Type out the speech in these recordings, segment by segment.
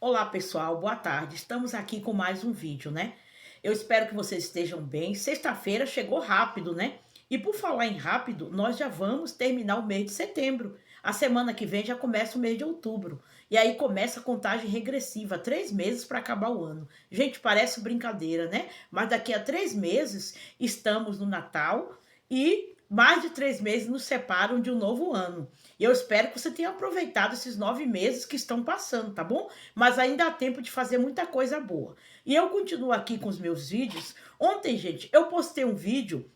Olá pessoal, boa tarde. Estamos aqui com mais um vídeo, né? Eu espero que vocês estejam bem. Sexta-feira chegou rápido, né? E por falar em rápido, nós já vamos terminar o mês de setembro. A semana que vem já começa o mês de outubro. E aí começa a contagem regressiva, 3 meses para acabar o ano. Gente, parece brincadeira, né? Mas daqui a 3 meses estamos no Natal e mais de 3 meses nos separam de um novo ano. E eu espero que você tenha aproveitado esses 9 meses que estão passando, tá bom? Mas ainda há tempo de fazer muita coisa boa. E eu continuo aqui com os meus vídeos. Ontem, gente, eu postei um vídeo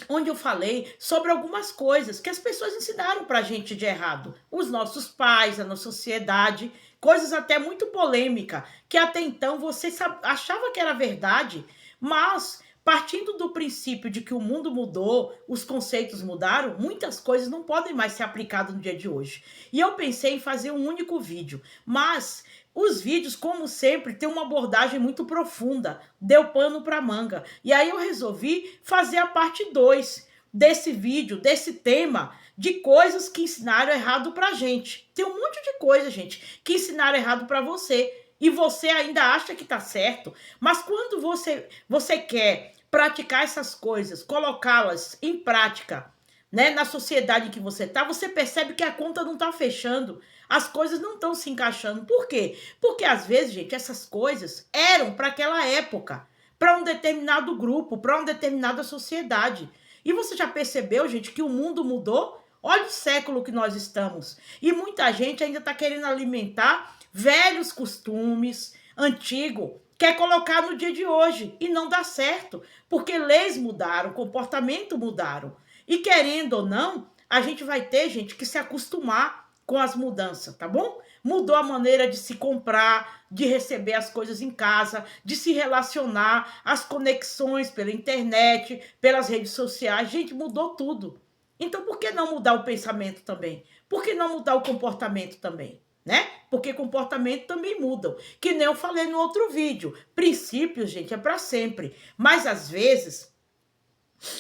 onde eu falei sobre algumas coisas que as pessoas ensinaram pra gente de errado. Os nossos pais, a nossa sociedade, coisas até muito polêmicas, que até então você achava que era verdade, mas partindo do princípio de que o mundo mudou, os conceitos mudaram, muitas coisas não podem mais ser aplicadas no dia de hoje. E eu pensei em fazer um único vídeo, mas os vídeos, como sempre, têm uma abordagem muito profunda, deu pano para manga. E aí eu resolvi fazer a parte 2 desse vídeo, desse tema, de coisas que ensinaram errado pra gente. Tem um monte de coisa, gente, que ensinaram errado para você. E você ainda acha que tá certo. Mas quando você quer praticar essas coisas, colocá-las em prática, né, na sociedade em que você tá, você percebe que a conta não tá fechando. As coisas não estão se encaixando. Por quê? Porque às vezes, gente, essas coisas eram para aquela época, para um determinado grupo, para uma determinada sociedade. E você já percebeu, gente, que o mundo mudou? Olha o século que nós estamos. E muita gente ainda está querendo alimentar velhos costumes, antigo, quer colocar no dia de hoje. E não dá certo, porque leis mudaram, comportamento mudaram. E querendo ou não, a gente vai ter, gente, que se acostumar com as mudanças, tá bom? Mudou a maneira de se comprar, de receber as coisas em casa, de se relacionar, as conexões pela internet, pelas redes sociais. Gente, mudou tudo. Então, por que não mudar o pensamento também? Por que não mudar o comportamento também? Né? Porque comportamento também mudam. Que nem eu falei no outro vídeo. Princípios, gente, é para sempre. Mas às vezes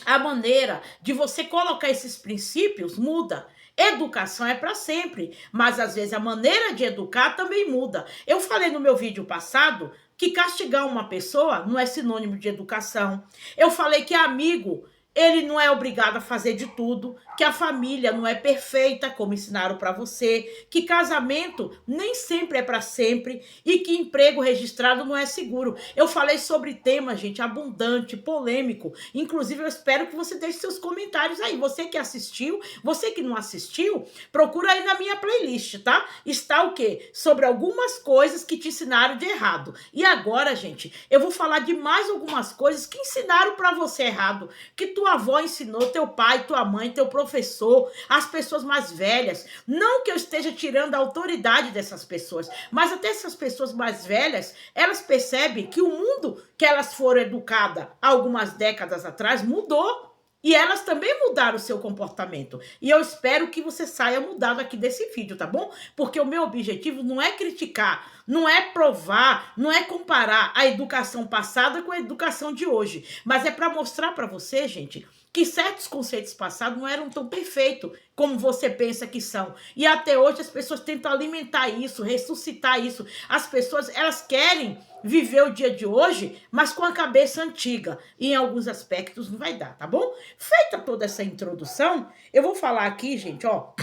a maneira de você colocar esses princípios muda. Educação é para sempre, mas às vezes a maneira de educar também muda. Eu falei no meu vídeo passado que castigar uma pessoa não é sinônimo de educação. Eu falei que amigo, ele não é obrigado a fazer de tudo, que a família não é perfeita, como ensinaram para você, que casamento nem sempre é para sempre e que emprego registrado não é seguro. Eu falei sobre tema, gente, abundante, polêmico. Inclusive, eu espero que você deixe seus comentários aí. Você que assistiu, você que não assistiu, procura aí na minha playlist, tá? Está o quê? Sobre algumas coisas que te ensinaram de errado. E agora, gente, eu vou falar de mais algumas coisas que ensinaram para você errado, que tua avó ensinou, teu pai, tua mãe, teu professor, as pessoas mais velhas. Não que eu esteja tirando a autoridade dessas pessoas, mas até essas pessoas mais velhas, elas percebem que o mundo que elas foram educadas há algumas décadas atrás mudou. E elas também mudaram o seu comportamento. E eu espero que você saia mudado aqui desse vídeo, tá bom? Porque o meu objetivo não é criticar, não é provar, não é comparar a educação passada com a educação de hoje. Mas é para mostrar para você, gente, que certos conceitos passados não eram tão perfeitos como você pensa que são. E até hoje as pessoas tentam alimentar isso, ressuscitar isso. As pessoas, elas querem viver o dia de hoje, mas com a cabeça antiga. E em alguns aspectos não vai dar, tá bom? Feita toda essa introdução, eu vou falar aqui, gente, ó,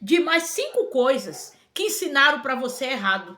de mais 5 coisas que ensinaram para você errado.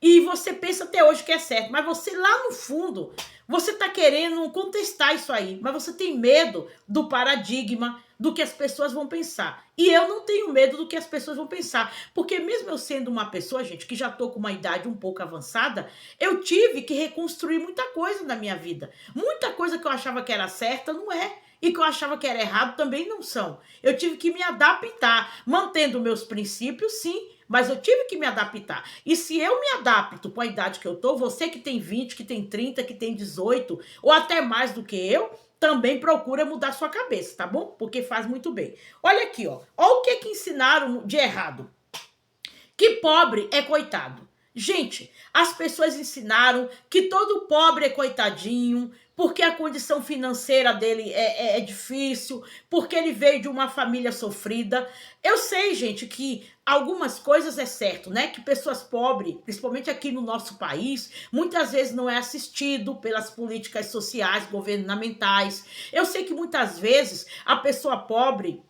E você pensa até hoje que é certo, mas você lá no fundo, você tá querendo contestar isso aí, mas você tem medo do paradigma, do que as pessoas vão pensar. E eu não tenho medo do que as pessoas vão pensar, porque mesmo eu sendo uma pessoa, gente, que já tô com uma idade um pouco avançada, eu tive que reconstruir muita coisa na minha vida. Muita coisa que eu achava que era certa não é. E que eu achava que era errado também não são. Eu tive que me adaptar, mantendo meus princípios, sim, mas eu tive que me adaptar. E se eu me adapto com a idade que eu tô, você que tem 20, que tem 30, que tem 18, ou até mais do que eu, também procura mudar sua cabeça, tá bom? Porque faz muito bem. Olha aqui, ó. Olha o que ensinaram de errado. Que pobre é coitado. Gente, as pessoas ensinaram que todo pobre é coitadinho, porque a condição financeira dele é difícil, porque ele veio de uma família sofrida. Eu sei, gente, que algumas coisas é certo, né? Que pessoas pobres, principalmente aqui no nosso país, muitas vezes não é assistido pelas políticas sociais, governamentais. Eu sei que muitas vezes a pessoa pobre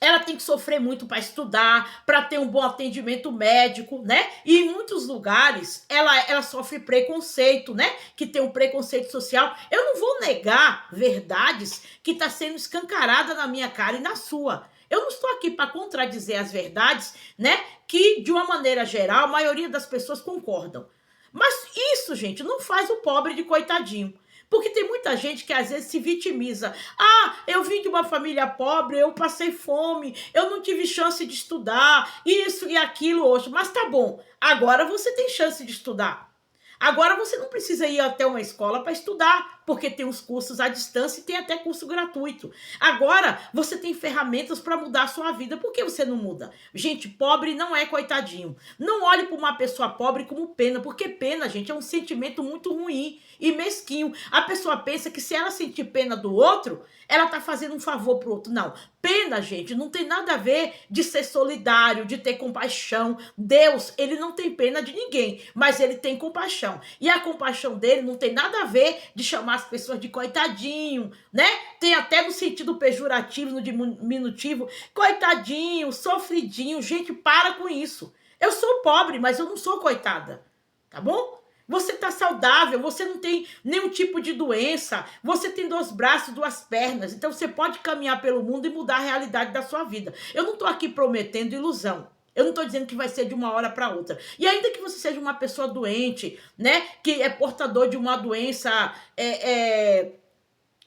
ela tem que sofrer muito para estudar, para ter um bom atendimento médico, né? E em muitos lugares ela sofre preconceito, né? Que tem um preconceito social. Eu não vou negar verdades que está sendo escancarada na minha cara e na sua. Eu não estou aqui para contradizer as verdades, né? Que, de uma maneira geral, a maioria das pessoas concordam. Mas isso, gente, não faz o pobre de coitadinho. Porque tem muita gente que às vezes se vitimiza. Ah, eu vim de uma família pobre, eu passei fome, eu não tive chance de estudar, isso e aquilo hoje. Mas tá bom, agora você tem chance de estudar. Agora você não precisa ir até uma escola para estudar, porque tem os cursos à distância e tem até curso gratuito. Agora você tem ferramentas para mudar a sua vida. Por que você não muda? Gente, pobre não é coitadinho. Não olhe para uma pessoa pobre como pena, porque pena, gente, é um sentimento muito ruim e mesquinho. A pessoa pensa que se ela sentir pena do outro, ela tá fazendo um favor pro outro. Não. Pena, gente, não tem nada a ver de ser solidário, de ter compaixão. Deus, ele não tem pena de ninguém, mas ele tem compaixão. E a compaixão dele não tem nada a ver de chamar as pessoas de coitadinho, né? Tem até no sentido pejorativo, no diminutivo. Coitadinho, sofridinho. Gente, para com isso. Eu sou pobre, mas eu não sou coitada. Tá bom? Você está saudável, você não tem nenhum tipo de doença, você tem 2 braços, 2 pernas, então você pode caminhar pelo mundo e mudar a realidade da sua vida. Eu não estou aqui prometendo ilusão. Eu não estou dizendo que vai ser de uma hora para outra. E ainda que você seja uma pessoa doente, né, que é portador de uma doença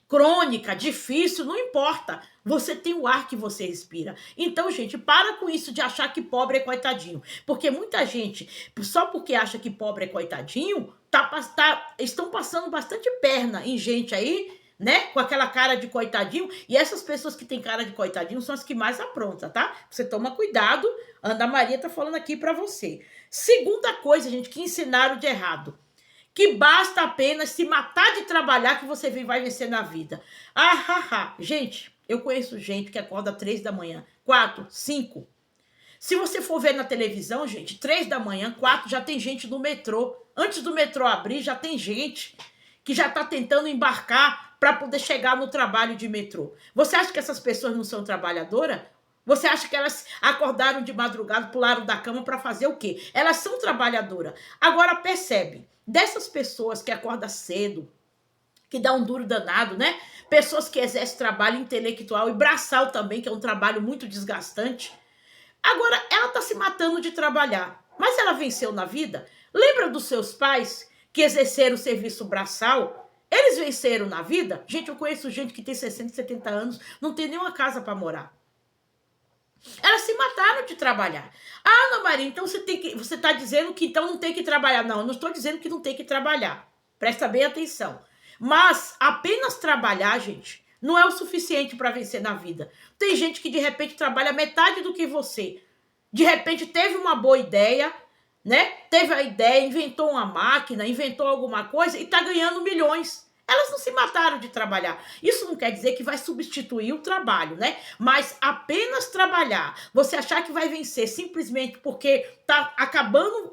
crônica, difícil, não importa. Você tem o ar que você respira. Então, gente, para com isso de achar que pobre é coitadinho. Porque muita gente, só porque acha que pobre é coitadinho, estão passando bastante perna em gente aí, né? Com aquela cara de coitadinho. E essas pessoas que têm cara de coitadinho são as que mais aprontam, tá? Você toma cuidado. Ana Maria tá falando aqui pra você. Segunda coisa, gente, que ensinaram de errado. Que basta apenas se matar de trabalhar que você vai vencer na vida. Gente, eu conheço gente que acorda 3 da manhã, 4, 5. Se você for ver na televisão, gente, 3 da manhã, 4, já tem gente no metrô. Antes do metrô abrir, já tem gente que já está tentando embarcar para poder chegar no trabalho de metrô. Você acha que essas pessoas não são trabalhadoras? Você acha que elas acordaram de madrugada, pularam da cama para fazer o quê? Elas são trabalhadoras. Agora percebe, dessas pessoas que acordam cedo, que dá um duro danado, né? Pessoas que exercem trabalho intelectual e braçal também, que é um trabalho muito desgastante. Agora, ela está se matando de trabalhar, mas ela venceu na vida? Lembra dos seus pais que exerceram o serviço braçal? Eles venceram na vida? Gente, eu conheço gente que tem 60, 70 anos, não tem nenhuma casa para morar. Elas se mataram de trabalhar. Ah, Ana Maria, então você está dizendo que então não tem que trabalhar. Não, eu não estou dizendo que não tem que trabalhar. Presta bem atenção. Mas apenas trabalhar, gente, não é o suficiente para vencer na vida. Tem gente que de repente trabalha metade do que você. De repente teve uma boa ideia, né? Teve a ideia, inventou uma máquina, inventou alguma coisa e está ganhando milhões. Elas não se mataram de trabalhar. Isso não quer dizer que vai substituir o trabalho, né? Mas apenas trabalhar, você achar que vai vencer simplesmente porque tá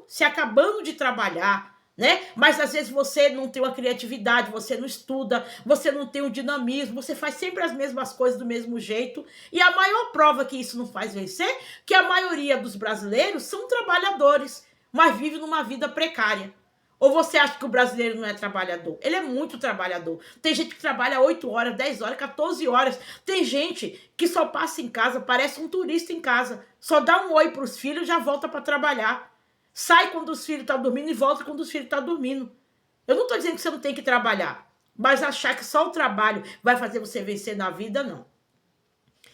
se acabando de trabalhar, né? Mas às vezes você não tem uma criatividade, você não estuda, você não tem um dinamismo, você faz sempre as mesmas coisas do mesmo jeito. E a maior prova que isso não faz vencer, que a maioria dos brasileiros são trabalhadores, mas vivem numa vida precária. Ou você acha que o brasileiro não é trabalhador? Ele é muito trabalhador. Tem gente que trabalha 8 horas, 10 horas, 14 horas. Tem gente que só passa em casa, parece um turista em casa. Só dá um oi para os filhos e já volta para trabalhar. Sai quando os filhos estão dormindo e volta quando os filhos estão dormindo. Eu não estou dizendo que você não tem que trabalhar, mas achar que só o trabalho vai fazer você vencer na vida, não.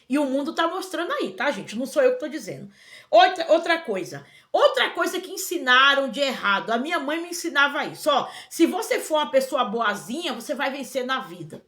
E o mundo está mostrando aí, tá, gente? Não sou eu que estou dizendo. Outra coisa que ensinaram de errado. A minha mãe me ensinava isso. Ó, se você for uma pessoa boazinha, você vai vencer na vida.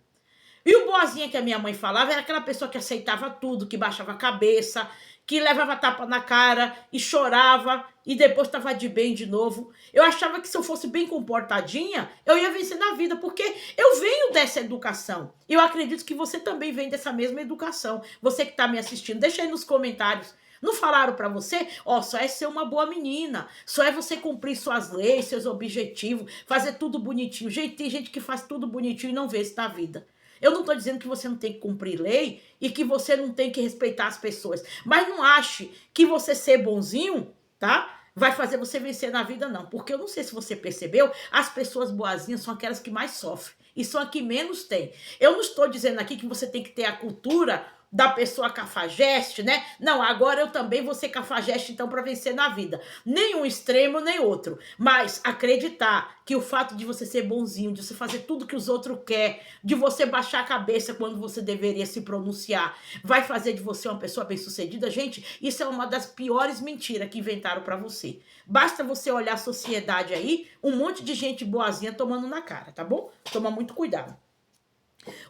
E o boazinha que a minha mãe falava era aquela pessoa que aceitava tudo, que baixava a cabeça, que levava tapa na cara e chorava e depois estava de bem de novo. Eu achava que se eu fosse bem comportadinha, eu ia vencer na vida, porque eu venho dessa educação. Eu acredito que você também vem dessa mesma educação. Você que está me assistindo, deixa aí nos comentários. Não falaram para você? Ó, só é ser uma boa menina, só é você cumprir suas leis, seus objetivos, fazer tudo bonitinho. Gente, tem gente que faz tudo bonitinho e não vê isso na vida. Eu não estou dizendo que você não tem que cumprir lei e que você não tem que respeitar as pessoas. Mas não ache que você ser bonzinho, tá? Vai fazer você vencer na vida, não. Porque eu não sei se você percebeu, as pessoas boazinhas são aquelas que mais sofrem. E são as que menos têm. Eu não estou dizendo aqui que você tem que ter a cultura da pessoa cafajeste, né? Não, agora eu também vou ser cafajeste, então, para vencer na vida. Nem um extremo, nem outro. Mas acreditar que o fato de você ser bonzinho, de você fazer tudo que os outros querem, de você baixar a cabeça quando você deveria se pronunciar, vai fazer de você uma pessoa bem-sucedida, gente, isso é uma das piores mentiras que inventaram para você. Basta você olhar a sociedade aí, um monte de gente boazinha tomando na cara, tá bom? Toma muito cuidado.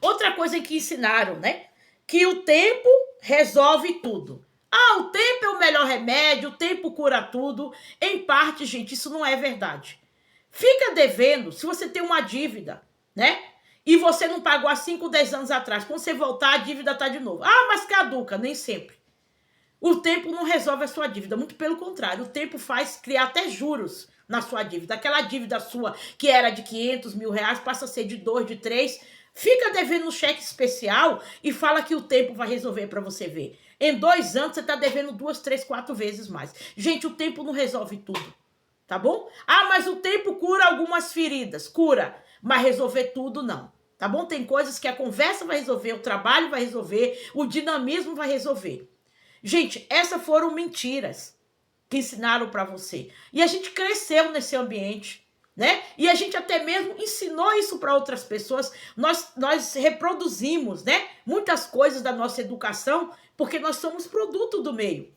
Outra coisa que ensinaram, né? Que o tempo resolve tudo. Ah, o tempo é o melhor remédio, o tempo cura tudo. Em parte, gente, isso não é verdade. Fica devendo, se você tem uma dívida, né? E você não pagou há 5, 10 anos atrás. Quando você voltar, a dívida tá de novo. Ah, mas caduca, nem sempre. O tempo não resolve a sua dívida, muito pelo contrário. O tempo faz criar até juros na sua dívida. Aquela dívida sua que era de 500 mil reais passa a ser de 2, de 3. Fica devendo um cheque especial e fala que o tempo vai resolver para você ver. Em 2 anos você está devendo 2, 3, 4 vezes mais. Gente, o tempo não resolve tudo, tá bom? Ah, mas o tempo cura algumas feridas. Cura, mas resolver tudo não. Tá bom? Tem coisas que a conversa vai resolver, o trabalho vai resolver, o dinamismo vai resolver. Gente, essas foram mentiras que ensinaram para você. E a gente cresceu nesse ambiente, né? E a gente até mesmo ensinou isso para outras pessoas. Nós reproduzimos, né? Muitas coisas da nossa educação, porque nós somos produto do meio,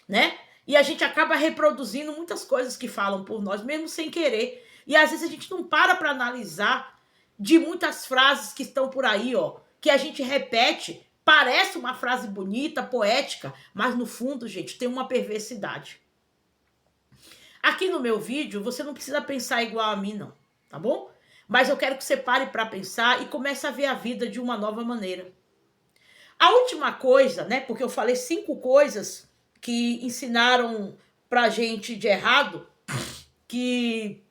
né? E a gente acaba reproduzindo muitas coisas que falam por nós, mesmo sem querer. E às vezes a gente não para analisar de muitas frases que estão por aí, ó, que a gente repete. Parece uma frase bonita, poética, mas no fundo, gente, tem uma perversidade. Aqui no meu vídeo, você não precisa pensar igual a mim, não, tá bom? Mas eu quero que você pare para pensar e comece a ver a vida de uma nova maneira. A última coisa, né, porque eu falei 5 coisas que ensinaram pra gente de errado, que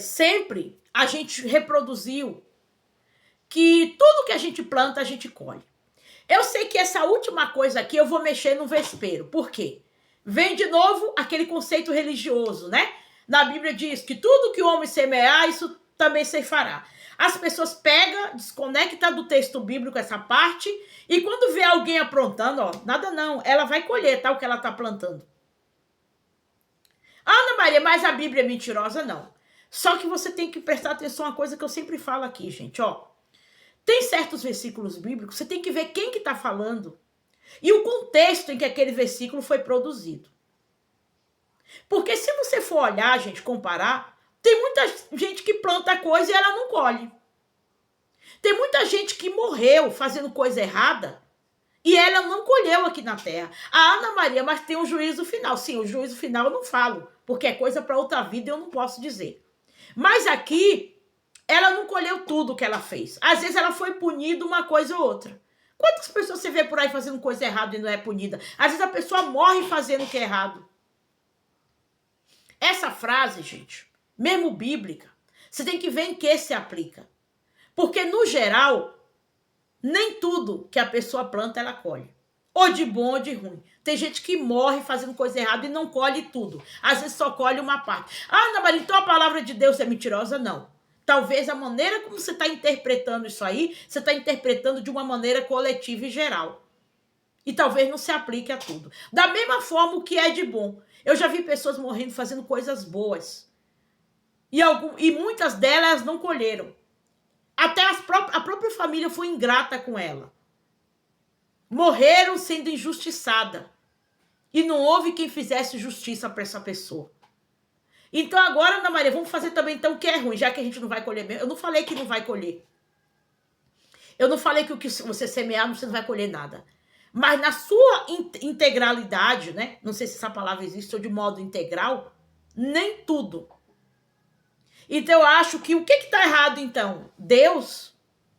sempre a gente reproduziu, que tudo que a gente planta, a gente colhe. Eu sei que essa última coisa aqui eu vou mexer no vespeiro. Por quê? Vem de novo aquele conceito religioso, né? Na Bíblia diz que tudo que o homem semear, isso também se fará. As pessoas pegam, desconectam do texto bíblico essa parte, e quando vê alguém aprontando, ó, nada não, ela vai colher, tá, o que ela tá plantando. Ana Maria, mas a Bíblia é mentirosa? Não. Só que você tem que prestar atenção a uma coisa que eu sempre falo aqui, gente, ó. Tem certos versículos bíblicos, você tem que ver quem que está falando e o contexto em que aquele versículo foi produzido. Porque se você for olhar, gente, comparar, tem muita gente que planta coisa e ela não colhe. Tem muita gente que morreu fazendo coisa errada e ela não colheu aqui na terra. A Ana Maria, mas tem um juízo final. Sim, o juízo final eu não falo, porque é coisa para outra vida e eu não posso dizer. Mas aqui ela não colheu tudo que ela fez. Às vezes ela foi punida uma coisa ou outra. Quantas pessoas você vê por aí fazendo coisa errada e não é punida? Às vezes a pessoa morre fazendo o que é errado. Essa frase, gente, mesmo bíblica, você tem que ver em que se aplica. Porque, no geral, nem tudo que a pessoa planta, ela colhe. Ou de bom ou de ruim. Tem gente que morre fazendo coisa errada e não colhe tudo. Às vezes só colhe uma parte. Ah, Ana Maria, então a palavra de Deus é mentirosa? Não. Talvez a maneira como você está interpretando isso aí, você está interpretando de uma maneira coletiva e geral. E talvez não se aplique a tudo. Da mesma forma o que é de bom. Eu já vi pessoas morrendo fazendo coisas boas. E muitas delas não colheram. Até a própria família foi ingrata com ela. Morreram sendo injustiçada. E não houve quem fizesse justiça para essa pessoa. Então agora, Ana Maria, vamos fazer também então o que é ruim, já que a gente não vai colher mesmo. Eu não falei que não vai colher. Eu não falei que o que você semear você não vai colher nada. Mas na sua integralidade, né? Não sei se essa palavra existe ou de modo integral, nem tudo. Então eu acho que o que está errado então? Deus?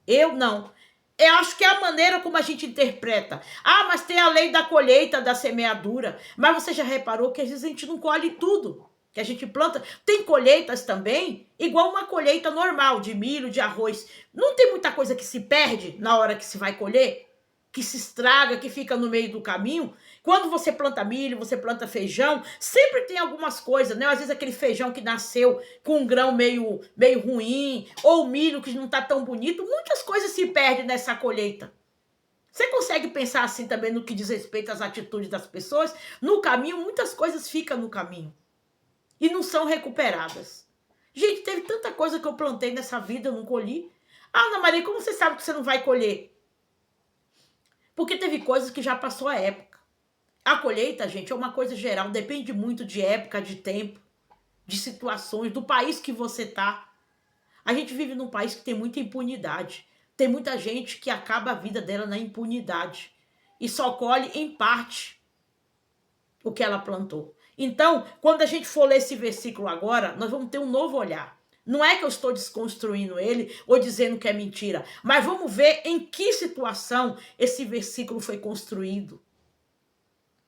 Eu não. Eu acho que é a maneira como a gente interpreta. Ah, mas tem a lei da colheita, da semeadura. Mas você já reparou que às vezes a gente não colhe tudo que a gente planta? Tem colheitas também, igual uma colheita normal de milho, de arroz. Não tem muita coisa que se perde na hora que se vai colher? Que se estraga, que fica no meio do caminho? Quando você planta milho, você planta feijão, sempre tem algumas coisas, né? Às vezes aquele feijão que nasceu com um grão meio ruim, ou milho que não tá tão bonito, muitas coisas se perdem nessa colheita. Você consegue pensar assim também no que diz respeito às atitudes das pessoas? No caminho, muitas coisas ficam no caminho e não são recuperadas. Gente, teve tanta coisa que eu plantei nessa vida, eu não colhi. Ah, Ana Maria, como você sabe que você não vai colher? Porque teve coisas que já passou a época. A colheita, gente, é uma coisa geral, depende muito de época, de tempo, de situações, do país que você tá. A gente vive num país que tem muita impunidade. Tem muita gente que acaba a vida dela na impunidade e só colhe em parte o que ela plantou. Então, quando a gente for ler esse versículo agora, nós vamos ter um novo olhar. Não é que eu estou desconstruindo ele ou dizendo que é mentira, mas vamos ver em que situação esse versículo foi construído,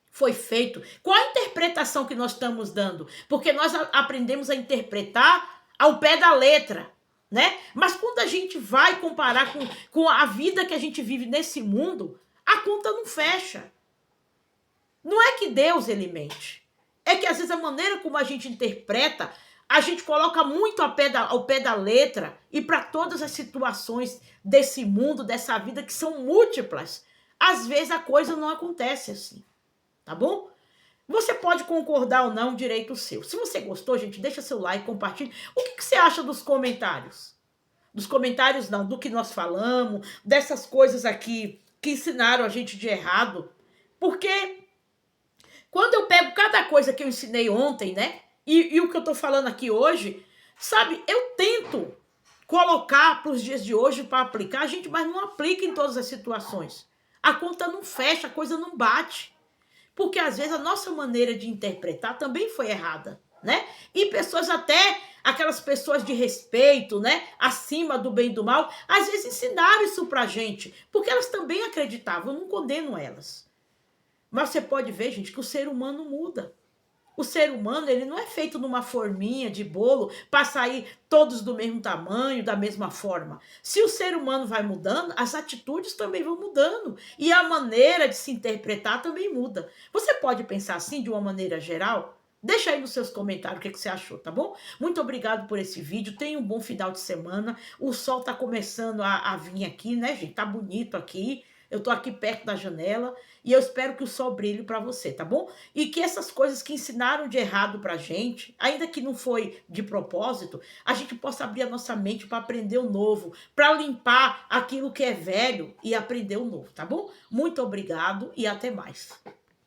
foi feito, qual a interpretação que nós estamos dando, porque nós aprendemos a interpretar ao pé da letra, né? Mas quando a gente vai comparar com a vida que a gente vive nesse mundo, a conta não fecha. Não é que Deus ele mente, é que às vezes a maneira como a gente interpreta, a gente coloca muito ao pé da letra e para todas as situações desse mundo, dessa vida que são múltiplas, às vezes a coisa não acontece assim. Tá bom? Você pode concordar ou não, direito seu. Se você gostou, gente, deixa seu like, compartilhe. O que você acha dos comentários? Dos comentários não, do que nós falamos, dessas coisas aqui que ensinaram a gente de errado. Porque quando eu pego cada coisa que eu ensinei ontem, né? E o que eu tô falando aqui hoje, sabe, eu tento colocar para os dias de hoje para aplicar, gente, mas não aplica em todas as situações. A conta não fecha, a coisa não bate. Porque às vezes a nossa maneira de interpretar também foi errada, né? E pessoas até, aquelas pessoas de respeito, né? Acima do bem e do mal, às vezes ensinaram isso pra gente, porque elas também acreditavam, eu não condeno elas. Mas você pode ver, gente, que o ser humano muda. O ser humano, ele não é feito numa forminha de bolo para sair todos do mesmo tamanho, da mesma forma. Se o ser humano vai mudando, as atitudes também vão mudando. E a maneira de se interpretar também muda. Você pode pensar assim de uma maneira geral? Deixa aí nos seus comentários o que você achou, tá bom? Muito obrigado por esse vídeo. Tenha um bom final de semana. O sol tá começando a vir aqui, né, gente? Tá bonito aqui. Eu tô aqui perto da janela e eu espero que o sol brilhe para você, tá bom? E que essas coisas que ensinaram de errado pra gente, ainda que não foi de propósito, a gente possa abrir a nossa mente para aprender o novo, para limpar aquilo que é velho e aprender o novo, tá bom? Muito obrigado e até mais.